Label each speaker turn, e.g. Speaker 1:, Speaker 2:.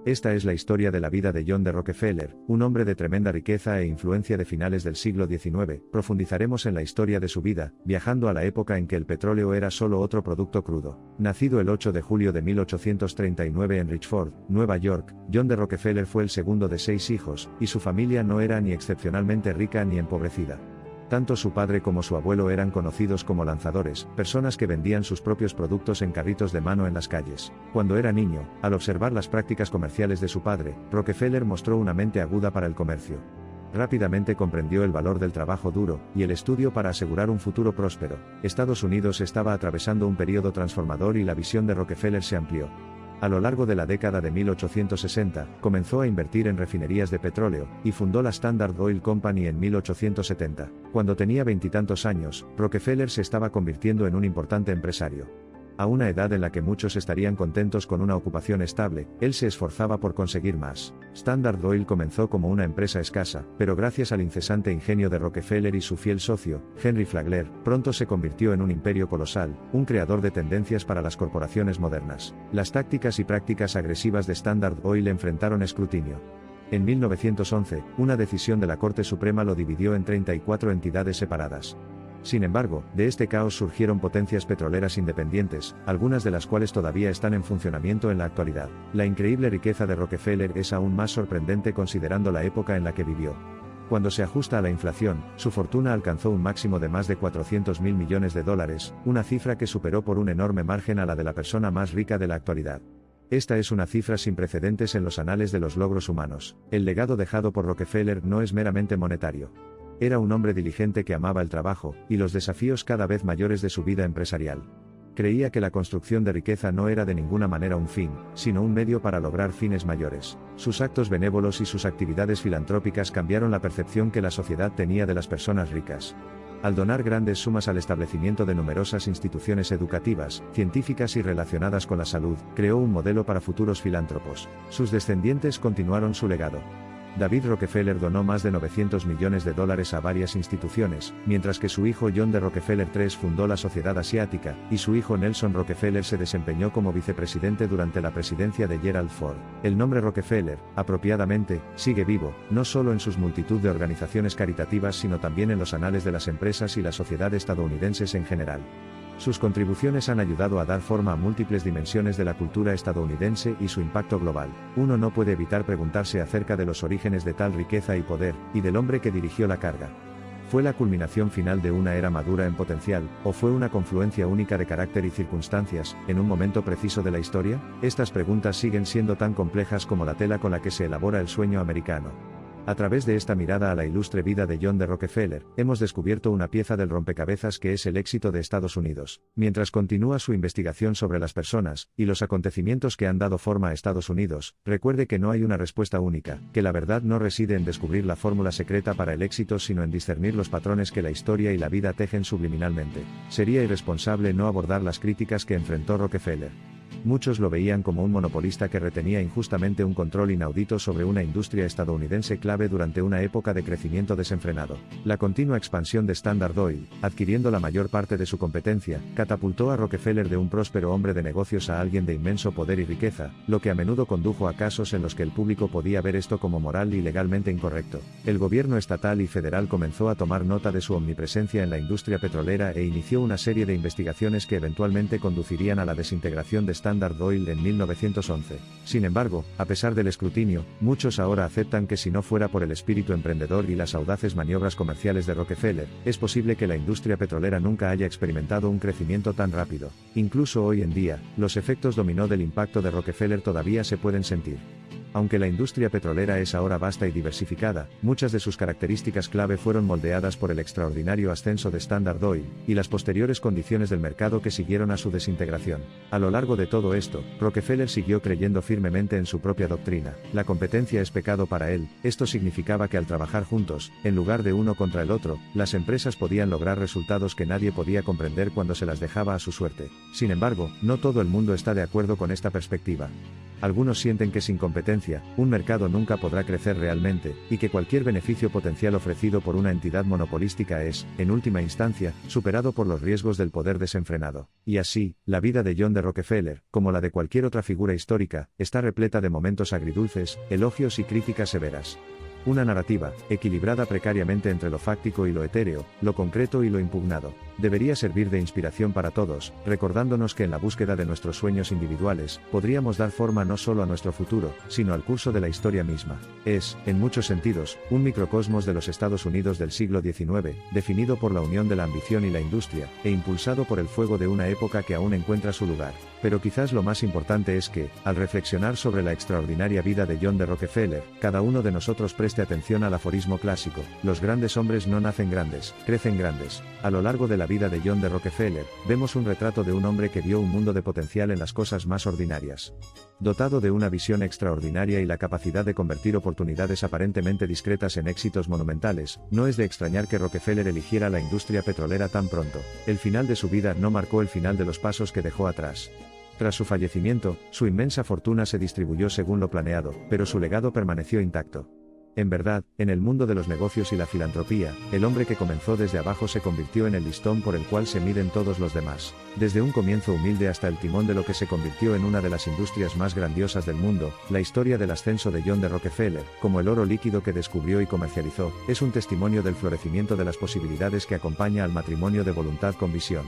Speaker 1: Esta es la historia de la vida de John D. Rockefeller, un hombre de tremenda riqueza e influencia de finales del siglo XIX. Profundizaremos en la historia de su vida, viajando a la época en que el petróleo era solo otro producto crudo. Nacido el 8 de julio de 1839 en Richford, Nueva York, John D. Rockefeller fue el segundo de 6 hijos, y su familia no era ni excepcionalmente rica ni empobrecida. Tanto su padre como su abuelo eran conocidos como lanzadores, personas que vendían sus propios productos en carritos de mano en las calles. Cuando era niño, al observar las prácticas comerciales de su padre, Rockefeller mostró una mente aguda para el comercio. Rápidamente comprendió el valor del trabajo duro y el estudio para asegurar un futuro próspero. Estados Unidos estaba atravesando un periodo transformador y la visión de Rockefeller se amplió. A lo largo de la década de 1860, comenzó a invertir en refinerías de petróleo, y fundó la Standard Oil Company en 1870. Cuando tenía 20 y tantos años, Rockefeller se estaba convirtiendo en un importante empresario. A una edad en la que muchos estarían contentos con una ocupación estable, él se esforzaba por conseguir más. Standard Oil comenzó como una empresa escasa, pero gracias al incesante ingenio de Rockefeller y su fiel socio, Henry Flagler, pronto se convirtió en un imperio colosal, un creador de tendencias para las corporaciones modernas. Las tácticas y prácticas agresivas de Standard Oil enfrentaron escrutinio. En 1911, una decisión de la Corte Suprema lo dividió en 34 entidades separadas. Sin embargo, de este caos surgieron potencias petroleras independientes, algunas de las cuales todavía están en funcionamiento en la actualidad. La increíble riqueza de Rockefeller es aún más sorprendente considerando la época en la que vivió. Cuando se ajusta a la inflación, su fortuna alcanzó un máximo de más de $400.000 millones, una cifra que superó por un enorme margen a la de la persona más rica de la actualidad. Esta es una cifra sin precedentes en los anales de los logros humanos. El legado dejado por Rockefeller no es meramente monetario. Era un hombre diligente que amaba el trabajo, y los desafíos cada vez mayores de su vida empresarial. Creía que la construcción de riqueza no era de ninguna manera un fin, sino un medio para lograr fines mayores. Sus actos benévolos y sus actividades filantrópicas cambiaron la percepción que la sociedad tenía de las personas ricas. Al donar grandes sumas al establecimiento de numerosas instituciones educativas, científicas y relacionadas con la salud, creó un modelo para futuros filántropos. Sus descendientes continuaron su legado. David Rockefeller donó más de $900 millones a varias instituciones, mientras que su hijo John D. Rockefeller III fundó la Sociedad Asiática, y su hijo Nelson Rockefeller se desempeñó como vicepresidente durante la presidencia de Gerald Ford. El nombre Rockefeller, apropiadamente, sigue vivo, no solo en sus multitud de organizaciones caritativas sino también en los anales de las empresas y la sociedad estadounidenses en general. Sus contribuciones han ayudado a dar forma a múltiples dimensiones de la cultura estadounidense y su impacto global. Uno no puede evitar preguntarse acerca de los orígenes de tal riqueza y poder, y del hombre que dirigió la carga. ¿Fue la culminación final de una era madura en potencial, o fue una confluencia única de carácter y circunstancias, en un momento preciso de la historia? Estas preguntas siguen siendo tan complejas como la tela con la que se elabora el sueño americano. A través de esta mirada a la ilustre vida de John D. Rockefeller, hemos descubierto una pieza del rompecabezas que es el éxito de Estados Unidos. Mientras continúa su investigación sobre las personas y los acontecimientos que han dado forma a Estados Unidos, recuerde que no hay una respuesta única, que la verdad no reside en descubrir la fórmula secreta para el éxito sino en discernir los patrones que la historia y la vida tejen subliminalmente. Sería irresponsable no abordar las críticas que enfrentó Rockefeller. Muchos lo veían como un monopolista que retenía injustamente un control inaudito sobre una industria estadounidense clave durante una época de crecimiento desenfrenado. La continua expansión de Standard Oil, adquiriendo la mayor parte de su competencia, catapultó a Rockefeller de un próspero hombre de negocios a alguien de inmenso poder y riqueza, lo que a menudo condujo a casos en los que el público podía ver esto como moral y legalmente incorrecto. El gobierno estatal y federal comenzó a tomar nota de su omnipresencia en la industria petrolera e inició una serie de investigaciones que eventualmente conducirían a la desintegración de Standard Oil en 1911. Sin embargo, a pesar del escrutinio, muchos ahora aceptan que si no fuera por el espíritu emprendedor y las audaces maniobras comerciales de Rockefeller, es posible que la industria petrolera nunca haya experimentado un crecimiento tan rápido. Incluso hoy en día, los efectos dominó del impacto de Rockefeller todavía se pueden sentir. Aunque la industria petrolera es ahora vasta y diversificada, muchas de sus características clave fueron moldeadas por el extraordinario ascenso de Standard Oil, y las posteriores condiciones del mercado que siguieron a su desintegración. A lo largo de todo esto, Rockefeller siguió creyendo firmemente en su propia doctrina. La competencia es pecado para él. Esto significaba que al trabajar juntos, en lugar de uno contra el otro, las empresas podían lograr resultados que nadie podía comprender cuando se las dejaba a su suerte. Sin embargo, no todo el mundo está de acuerdo con esta perspectiva. Algunos sienten que sin competencia, un mercado nunca podrá crecer realmente, y que cualquier beneficio potencial ofrecido por una entidad monopolística es, en última instancia, superado por los riesgos del poder desenfrenado. Y así, la vida de John D. Rockefeller, como la de cualquier otra figura histórica, está repleta de momentos agridulces, elogios y críticas severas. Una narrativa, equilibrada precariamente entre lo fáctico y lo etéreo, lo concreto y lo impugnado, debería servir de inspiración para todos, recordándonos que en la búsqueda de nuestros sueños individuales, podríamos dar forma no solo a nuestro futuro, sino al curso de la historia misma. Es, en muchos sentidos, un microcosmos de los Estados Unidos del siglo XIX, definido por la unión de la ambición y la industria, e impulsado por el fuego de una época que aún encuentra su lugar. Pero quizás lo más importante es que, al reflexionar sobre la extraordinaria vida de John D. Rockefeller, cada uno de nosotros preste atención al aforismo clásico: los grandes hombres no nacen grandes, crecen grandes. A lo largo de la vida de John D. Rockefeller, vemos un retrato de un hombre que vio un mundo de potencial en las cosas más ordinarias. Dotado de una visión extraordinaria y la capacidad de convertir oportunidades aparentemente discretas en éxitos monumentales, no es de extrañar que Rockefeller eligiera la industria petrolera tan pronto. El final de su vida no marcó el final de los pasos que dejó atrás. Tras su fallecimiento, su inmensa fortuna se distribuyó según lo planeado, pero su legado permaneció intacto. En verdad, en el mundo de los negocios y la filantropía, el hombre que comenzó desde abajo se convirtió en el listón por el cual se miden todos los demás. Desde un comienzo humilde hasta el timón de lo que se convirtió en una de las industrias más grandiosas del mundo, la historia del ascenso de John D. Rockefeller, como el oro líquido que descubrió y comercializó, es un testimonio del florecimiento de las posibilidades que acompaña al matrimonio de voluntad con visión.